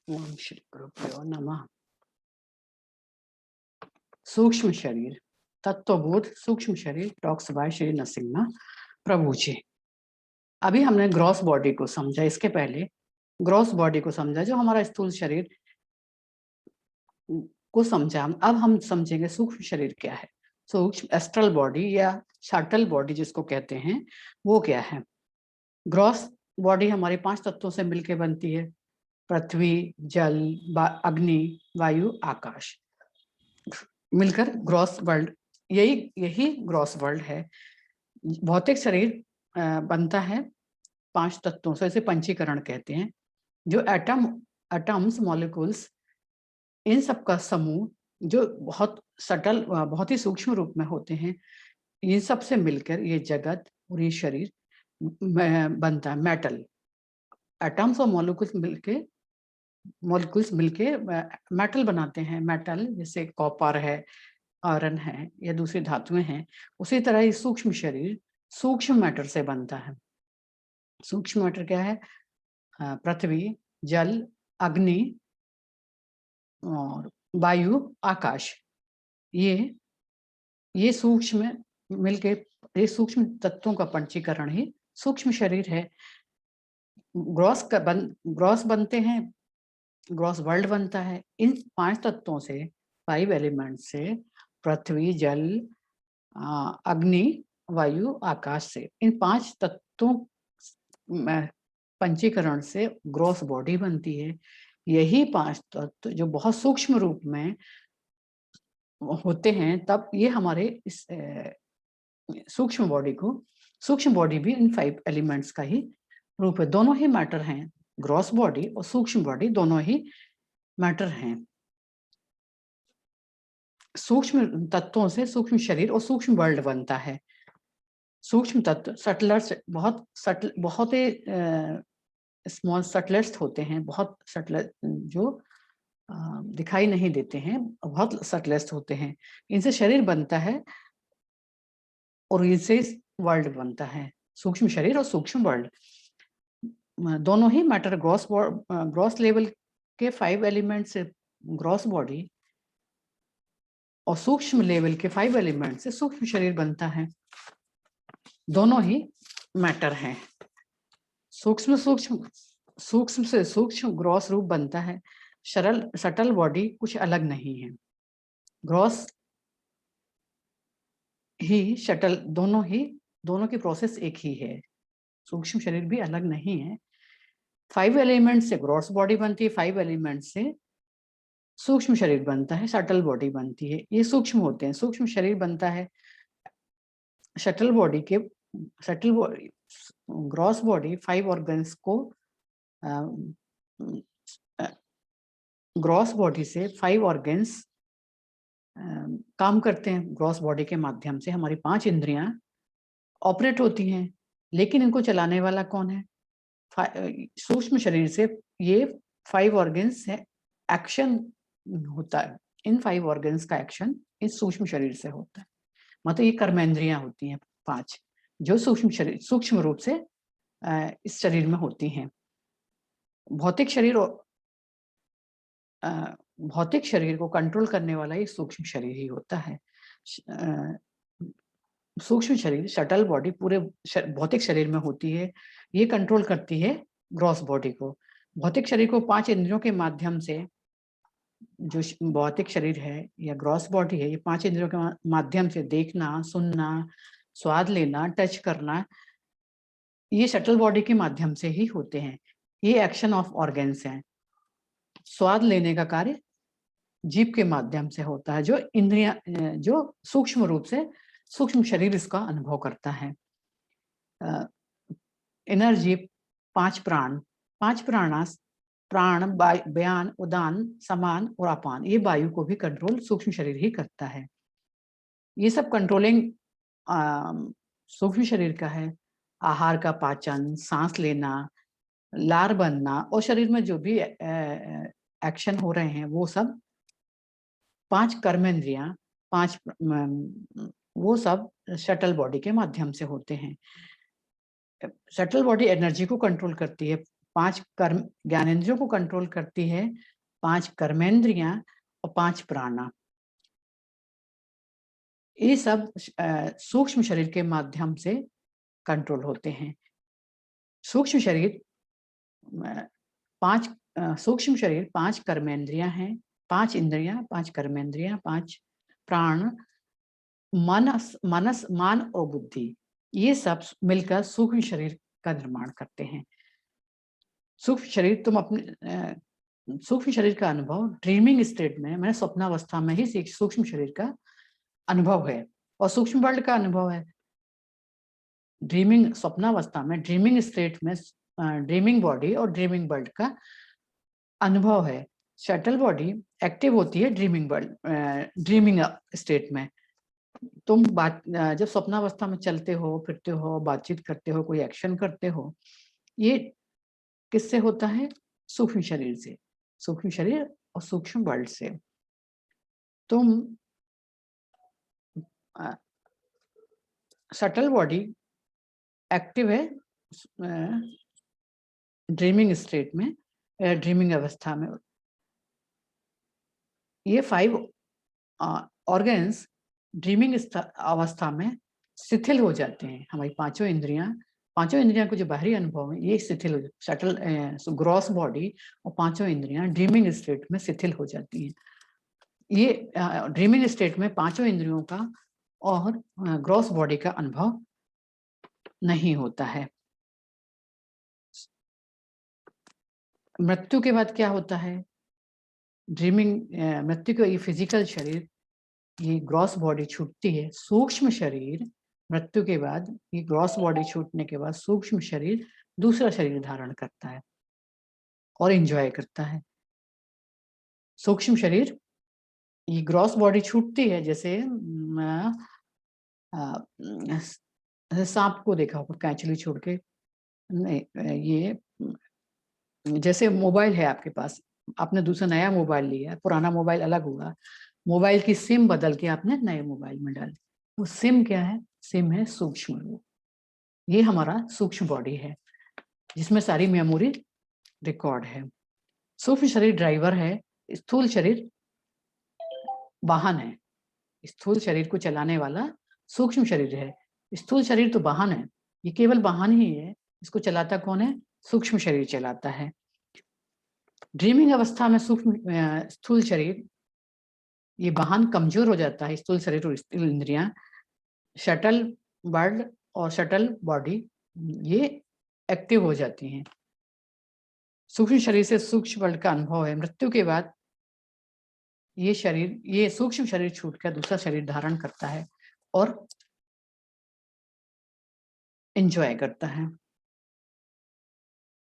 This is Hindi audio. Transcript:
ओम श्री गुरुभ्यो नमः। सूक्ष्म शरीर तत्वबोध सूक्ष्म शरीर टॉक्स बाय श्री नरसिम्हा प्रभु जी। अभी हमने ग्रॉस बॉडी को समझा, इसके पहले ग्रॉस बॉडी को समझा जो हमारा स्थूल शरीर को समझा। अब हम समझेंगे सूक्ष्म शरीर क्या है। सूक्ष्म एस्ट्रल बॉडी या शटल बॉडी जिसको कहते हैं वो क्या है। ग्रॉस बॉडी हमारे 5 तत्वों से मिलकर बनती है। पृथ्वी, जल, अग्नि, वायु, आकाश मिलकर ग्रॉस वर्ल्ड, यही ग्रॉस वर्ल्ड है। भौतिक शरीर बनता है 5 तत्वों से, इसे पंचीकरण कहते हैं। जो एटम्स, मॉलिक्यूल्स, इन सब का समूह जो बहुत सटल, बहुत ही सूक्ष्म रूप में होते हैं, इन सब से मिलकर ये जगत और ये शरीर बनता है। मेटल, एटम्स और मॉलिक्यूल्स मिलके मेटल बनाते हैं। मेटल जैसे कॉपर है, आयरन है या दूसरी धातुएं हैं। उसी तरह ये सूक्ष्म शरीर सूक्ष्म मैटर से बनता है। सूक्ष्म मैटर क्या है? पृथ्वी, जल, अग्नि और वायु, आकाश। ये सूक्ष्म मिलके ये सूक्ष्म तत्वों का पंचीकरण ही सूक्ष्म शरीर है। ग्रॉस बनते हैं, ग्रॉस वर्ल्ड बनता है इन 5 तत्वों से, 5 एलिमेंट से। पृथ्वी, जल, अग्नि, वायु, आकाश से, इन 5 तत्वों पंचीकरण से ग्रॉस बॉडी बनती है। यही 5 तत्व जो बहुत सूक्ष्म रूप में होते हैं, तब ये हमारे इस सूक्ष्म बॉडी भी इन 5 एलिमेंट्स का ही रूप है। दोनों ही मैटर हैं, ग्रॉस बॉडी और सूक्ष्म बॉडी दोनों ही मैटर हैं। सूक्ष्म तत्वों से सूक्ष्म शरीर और सूक्ष्म वर्ल्ड बनता है। सूक्ष्म तत्व सटलर्स, बहुत ही स्मॉल सटलर्स होते हैं, बहुत सटलर जो दिखाई नहीं देते हैं, बहुत सटलर्स होते हैं। इनसे शरीर बनता है और इनसे वर्ल्ड बनता है। सूक्ष्म शरीर और सूक्ष्म वर्ल्ड दोनों ही मैटर। ग्रॉस लेवल के 5 एलिमेंट से ग्रॉस बॉडी और सूक्ष्म लेवल के 5 एलिमेंट से सूक्ष्म शरीर बनता है। दोनों ही मैटर हैं। सूक्ष्म से सूक्ष्म ग्रॉस रूप बनता है। सटल बॉडी कुछ अलग नहीं है। ग्रॉस ही शटल, दोनों की प्रोसेस एक ही है। सूक्ष्म शरीर भी अलग नहीं है। 5 एलिमेंट से ग्रॉस बॉडी बनती है, 5 एलिमेंट से सूक्ष्म शरीर बनता है, शटल बॉडी बनती है। ये सूक्ष्म होते हैं। सूक्ष्म शरीर बनता है shuttle body gross body 5 organs को, ग्रॉस बॉडी से 5 ऑर्गन्स काम करते हैं। ग्रॉस बॉडी के माध्यम से हमारी 5 इंद्रियां ऑपरेट होती हैं, लेकिन इनको चलाने वाला कौन है? सूक्ष्म शरीर से ये 5 ऑर्गन्स है, एक्शन होता है। इन 5 ऑर्गन्स का एक्शन इस सूक्ष्म शरीर से होता है। मतलब ये कर्मेंद्रियां होती हैं 5, जो सूक्ष्म रूप से इस शरीर में होती हैं। भौतिक शरीर को कंट्रोल करने वाला ये सूक्ष्म शरीर ही होता है। सूक्ष्म शरीर, शटल बॉडी पूरे भौतिक शरीर में होती है। ये कंट्रोल करती है ग्रॉस बॉडी को। भौतिक शरीर को 5 इंद्रियों के माध्यम से, जो भौतिक शरीर है या ग्रॉस बॉडी है, ये 5 इंद्रियों के माध्यम से देखना, सुनना, स्वाद लेना, टच करना, ये शटल बॉडी के माध्यम से ही होते हैं। ये एक्शन ऑफ ऑर्गन्स हैं। स्वाद लेने का कार्य जीभ के माध्यम से होता है, जो इंद्रियां, जो सूक्ष्म रूप से सूक्ष्म शरीर इसका अनुभव करता है। एनर्जी, 5 प्राण, व्यान, उदान, समान और अपान, ये वायु को भी कंट्रोल सूक्ष्म शरीर ही करता है। ये सब कंट्रोलिंग सूक्ष्म शरीर का है। आहार का पाचन, सांस लेना, लार बनना और शरीर में जो भी एक्शन हो रहे हैं, वो सब 5 कर्मेंद्रियां, 5 वो सब शटल बॉडी के माध्यम से होते हैं। शटल बॉडी एनर्जी को कंट्रोल करती है। 5 कर्म ज्ञानेंद्रियों को कंट्रोल करती है, 5 कर्मेंद्रियां और 5 प्राणा। ये सब सूक्ष्म शरीर के माध्यम से कंट्रोल होते हैं। सूक्ष्म शरीर 5 सूक्ष्म शरीर 5 कर्मेंद्रियां हैं, 5 इंद्रियां, 5 कर्मेंद्रियां, 5 प्राण, मनस मान और बुद्धि, ये सब मिलकर सूक्ष्म शरीर का निर्माण करते हैं। सूक्ष्म शरीर तुम अपने सूक्ष्म शरीर का अनुभव ड्रीमिंग स्टेट में, मैंने स्वप्नावस्था में ही सूक्ष्म शरीर का अनुभव है और सूक्ष्म वर्ल्ड का अनुभव है। ड्रीमिंग स्वप्नावस्था में, ड्रीमिंग स्टेट में ड्रीमिंग बॉडी और ड्रीमिंग वर्ल्ड का अनुभव है। शटल बॉडी एक्टिव होती है ड्रीमिंग वर्ल्ड, ड्रीमिंग स्टेट में। तुम जब स्वप्नावस्था में चलते हो, फिरते हो, बातचीत करते हो, कोई एक्शन करते हो, ये किससे होता है? सूक्ष्म शरीर से, सूक्ष्म शरीर और सूक्ष्म वर्ल्ड से। तुम सटल बॉडी एक्टिव है ड्रीमिंग स्टेट में, ड्रीमिंग अवस्था में। ये 5 ऑर्गन्स ड्रीमिंग अवस्था में शिथिल हो जाते हैं। हमारी पांचों इंद्रियां को जो बाहरी अनुभव है ये शिथिल हो जाती, सटल ग्रॉस बॉडी और पांचों इंद्रियां ड्रीमिंग स्टेट में शिथिल हो जाती हैं। ये ड्रीमिंग स्टेट में पांचों इंद्रियों का और ग्रॉस बॉडी का अनुभव नहीं होता है। मृत्यु के बाद क्या होता है? मृत्यु का ये फिजिकल शरीर, ये ग्रॉस बॉडी छूटती है। सूक्ष्म शरीर मृत्यु के बाद, ये ग्रॉस बॉडी छूटने के बाद सूक्ष्म शरीर दूसरा शरीर धारण करता है और एंजॉय करता है। सूक्ष्म शरीर, ये ग्रॉस बॉडी छूटती है, जैसे सांप को देखा होगा कैंचली छोड़ के, नहीं, ये जैसे मोबाइल है आपके पास, आपने दूसरा नया मोबाइल लिया, पुराना मोबाइल अलग हुआ, मोबाइल की सिम बदल के आपने नए मोबाइल में डाली। वो सिम क्या है? सिम है सूक्ष्म रूप। ये हमारा सूक्ष्म बॉडी है जिसमें सारी मेमोरी रिकॉर्ड है। सूक्ष्म शरीर ड्राइवर है, स्थूल शरीर वाहन है। स्थूल शरीर को चलाने वाला सूक्ष्म शरीर है, स्थूल शरीर तो वाहन है, ये केवल वाहन ही है। इसको चलाता कौन है? सूक्ष्म शरीर चलाता है। ड्रीमिंग अवस्था में स्थूल शरीर, ये वाहन कमजोर हो जाता है। स्थूल शरीर और स्थूल इंद्रियां, शटल वर्ल्ड और शटल बॉडी, ये एक्टिव हो जाती हैं। सूक्ष्म शरीर से सूक्ष्म वर्ल्ड का अनुभव है। मृत्यु के बाद ये सूक्ष्म शरीर छूटकर दूसरा शरीर धारण करता है और एंजॉय करता है।